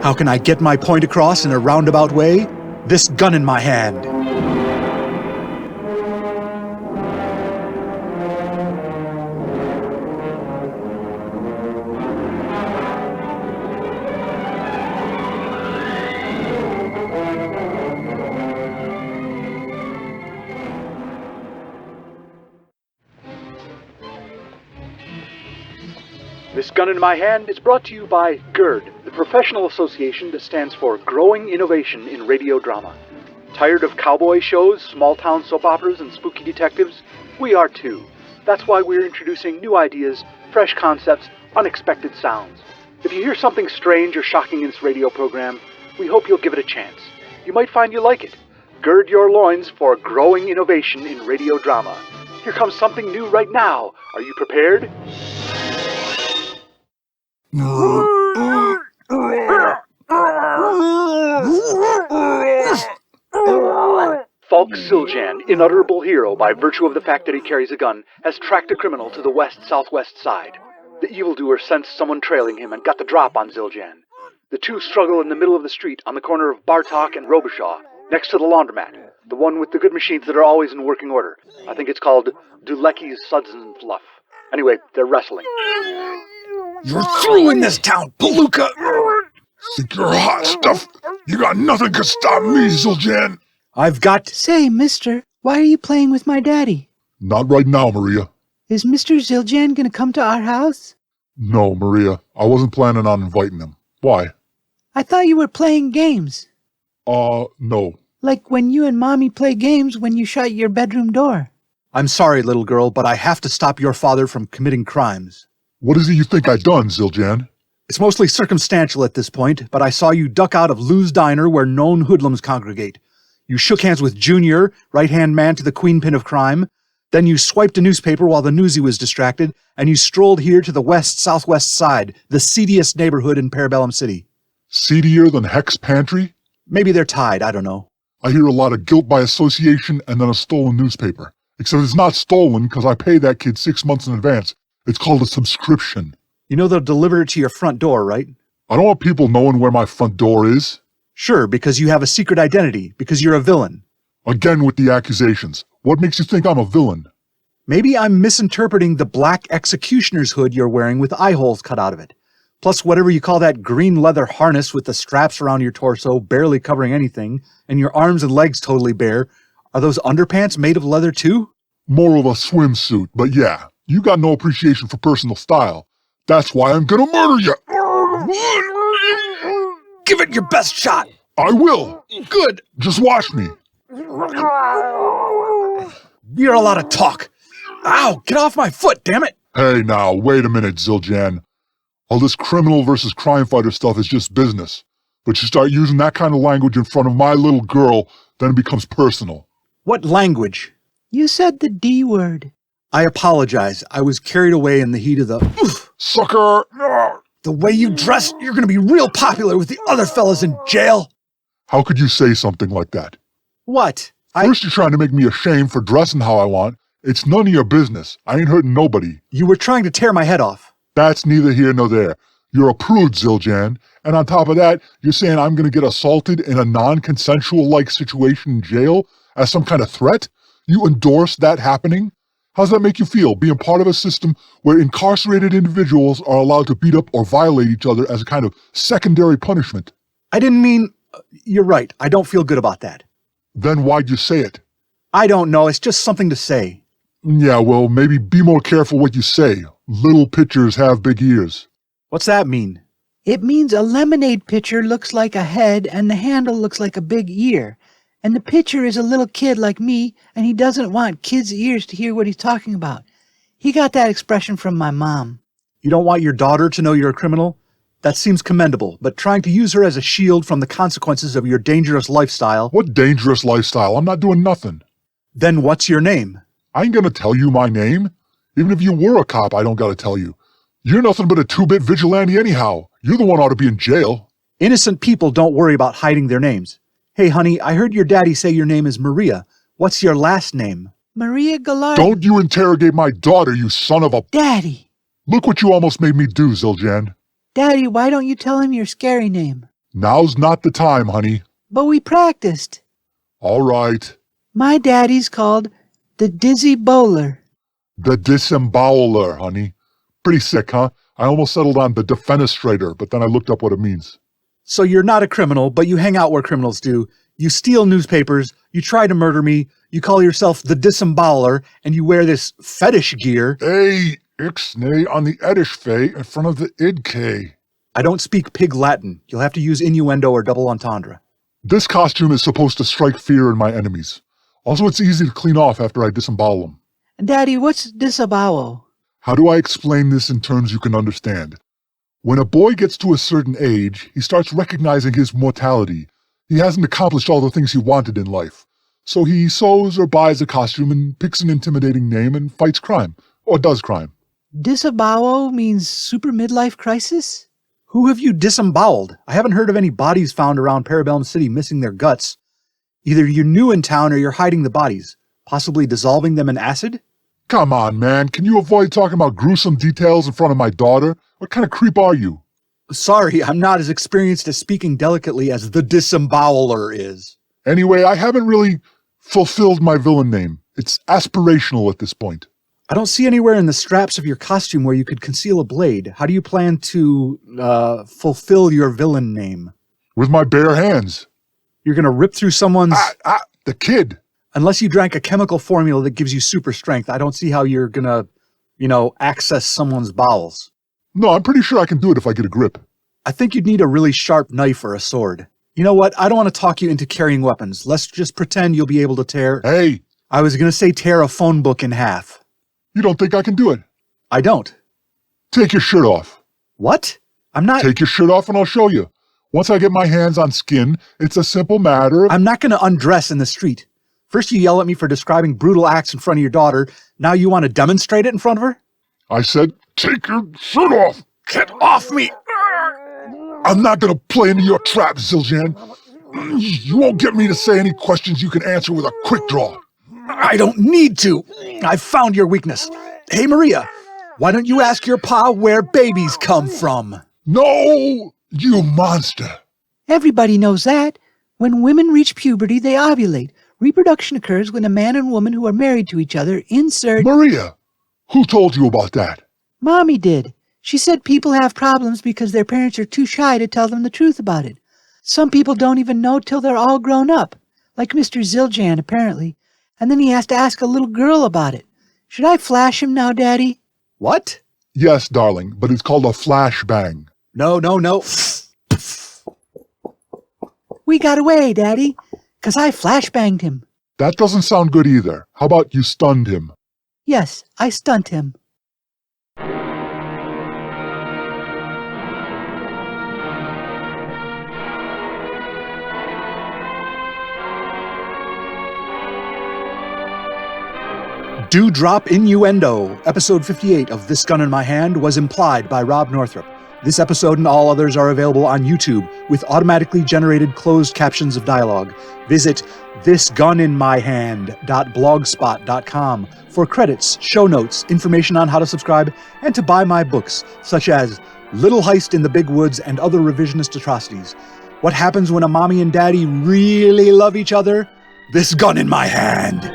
How can I get my point across in a roundabout way? This gun in my hand. This Gun in My Hand is brought to you by GERD, the professional association that stands for Growing Innovation in Radio Drama. Tired of cowboy shows, small-town soap operas, and spooky detectives? We are too. That's why we're introducing new ideas, fresh concepts, unexpected sounds. If you hear something strange or shocking in this radio program, we hope you'll give it a chance. You might find you like it. Gird your loins for growing innovation in radio drama. Here comes something new right now. Are you prepared? Falk Zildjian, inutterable hero by virtue of the fact that he carries a gun, has tracked a criminal to the west-southwest side. The evildoer sensed someone trailing him and got the drop on Zildjian. The two struggle in the middle of the street on the corner of Bartok and Robichaud, next to the laundromat, the one with the good machines that are always in working order. I think it's called Dulecki's Suds and Fluff. Anyway, they're wrestling. You're through in this town, Palooka! Think you're hot stuff? You got nothing can stop me, Zildjian! I've got... Say, mister, why are you playing with my daddy? Not right now, Maria. Is Mr. Zildjian gonna come to our house? No, Maria. I wasn't planning on inviting him. Why? I thought you were playing games. No. Like when you and Mommy play games when you shut your bedroom door. I'm sorry, little girl, but I have to stop your father from committing crimes. What is it you think I done, Zildjian? It's mostly circumstantial at this point, but I saw you duck out of Lou's Diner where known hoodlums congregate. You shook hands with Junior, right-hand man to the queenpin of crime. Then you swiped a newspaper while the newsie was distracted, and you strolled here to the west-southwest side, the seediest neighborhood in Parabellum City. Seedier than Heck's Pantry? Maybe they're tied, I don't know. I hear a lot of guilt by association and then a stolen newspaper. Except it's not stolen because I pay that kid 6 months in advance. It's called a subscription. You know they'll deliver it to your front door, right? I don't want people knowing where my front door is. Sure, because you have a secret identity, because you're a villain. Again with the accusations. What makes you think I'm a villain? Maybe I'm misinterpreting the black executioner's hood you're wearing with eye holes cut out of it. Plus whatever you call that green leather harness with the straps around your torso, barely covering anything, and your arms and legs totally bare. Are those underpants made of leather too? More of a swimsuit, but yeah. You got no appreciation for personal style. That's why I'm gonna murder you! Give it your best shot! I will! Good! Just watch me! You're a lot of talk! Ow! Get off my foot, damn it! Hey now, wait a minute, Zildjian. All this criminal versus crime fighter stuff is just business. But you start using that kind of language in front of my little girl, then it becomes personal. What language? You said the D word. I apologize. I was carried away in the heat of the... Oof. Sucker! The way you dress, you're gonna be real popular with the other fellas in jail. How could you say something like that? What? First you're trying to make me ashamed for dressing how I want. It's none of your business. I ain't hurting nobody. You were trying to tear my head off. That's neither here nor there. You're a prude, Zildjian. And on top of that, you're saying I'm gonna get assaulted in a non-consensual-like situation in jail as some kind of threat? You endorse that happening? How does that make you feel, being part of a system where incarcerated individuals are allowed to beat up or violate each other as a kind of secondary punishment? I didn't mean... You're right. I don't feel good about that. Then why'd you say it? I don't know. It's just something to say. Yeah, well, maybe be more careful what you say. Little pitchers have big ears. What's that mean? It means a lemonade pitcher looks like a head and the handle looks like a big ear. And the pitcher is a little kid like me, and he doesn't want kids' ears to hear what he's talking about. He got that expression from my mom. You don't want your daughter to know you're a criminal? That seems commendable, but trying to use her as a shield from the consequences of your dangerous lifestyle... What dangerous lifestyle? I'm not doing nothing. Then what's your name? I ain't gonna tell you my name. Even if you were a cop, I don't gotta tell you. You're nothing but a two-bit vigilante anyhow. You're the one who ought to be in jail. Innocent people don't worry about hiding their names. Hey, honey, I heard your daddy say your name is Maria. What's your last name? Maria Gallard. Don't you interrogate my daughter, you son of a... Daddy! Look what you almost made me do, Zildjian. Daddy, why don't you tell him your scary name? Now's not the time, honey. But we practiced. All right. My daddy's called the Dizzy Bowler. The disemboweler, honey. Pretty sick, huh? I almost settled on the defenestrator, but then I looked up what it means. So you're not a criminal, but you hang out where criminals do. You steal newspapers, you try to murder me, you call yourself the disemboweler, and you wear this fetish gear. Hey, ixnay on the edish fey in front of the idk. I don't speak pig Latin. You'll have to use innuendo or double entendre. This costume is supposed to strike fear in my enemies. Also, it's easy to clean off after I disembowel them. Daddy, what's disembowel? How do I explain this in terms you can understand? When a boy gets to a certain age, he starts recognizing his mortality. He hasn't accomplished all the things he wanted in life. So he sews or buys a costume and picks an intimidating name and fights crime. Or does crime. Disembowel means super midlife crisis? Who have you disemboweled? I haven't heard of any bodies found around Parabellum City missing their guts. Either you're new in town or you're hiding the bodies. Possibly dissolving them in acid? Come on, man. Can you avoid talking about gruesome details in front of my daughter? What kind of creep are you? Sorry, I'm not as experienced at speaking delicately as the disemboweler is. Anyway, I haven't really fulfilled my villain name. It's aspirational at this point. I don't see anywhere in the straps of your costume where you could conceal a blade. How do you plan to fulfill your villain name? With my bare hands. You're going to rip through someone's... The kid. Unless you drank a chemical formula that gives you super strength, I don't see how you're going to, access someone's bowels. No, I'm pretty sure I can do it if I get a grip. I think you'd need a really sharp knife or a sword. You know what? I don't want to talk you into carrying weapons. Let's just pretend you'll be able to tear... Hey! I was going to say tear a phone book in half. You don't think I can do it? I don't. Take your shirt off. What? I'm not... Take your shirt off and I'll show you. Once I get my hands on skin, it's a simple matter of... I'm not going to undress in the street. First you yell at me for describing brutal acts in front of your daughter. Now you want to demonstrate it in front of her? I said, take your shirt off! Get off me! I'm not gonna play into your trap, Zildjian. You won't get me to say any questions you can answer with a quick draw. I don't need to. I've found your weakness. Hey, Maria, why don't you ask your pa where babies come from? No, you monster. Everybody knows that. When women reach puberty, they ovulate. Reproduction occurs when a man and woman who are married to each other insert... Maria, who told you about that? Mommy did. She said people have problems because their parents are too shy to tell them the truth about it. Some people don't even know till they're all grown up, like Mr. Zildjian, apparently. And then he has to ask a little girl about it. Should I flash him now, Daddy? What? Yes, darling, but it's called a flashbang. No. We got away, Daddy, 'cause I flashbanged him. That doesn't sound good either. How about you stunned him? Yes, I stunt him. Dewdrop Innuendo, episode 58 of This Gun in My Hand, was implied by Rob Northrop. This episode and all others are available on YouTube with automatically generated closed captions of dialogue. Visit thisguninmyhand.blogspot.com for credits, show notes, information on how to subscribe, and to buy my books, such as Little Heist in the Big Woods and Other Revisionist Atrocities. What happens when a mommy and daddy really love each other? This gun in my hand.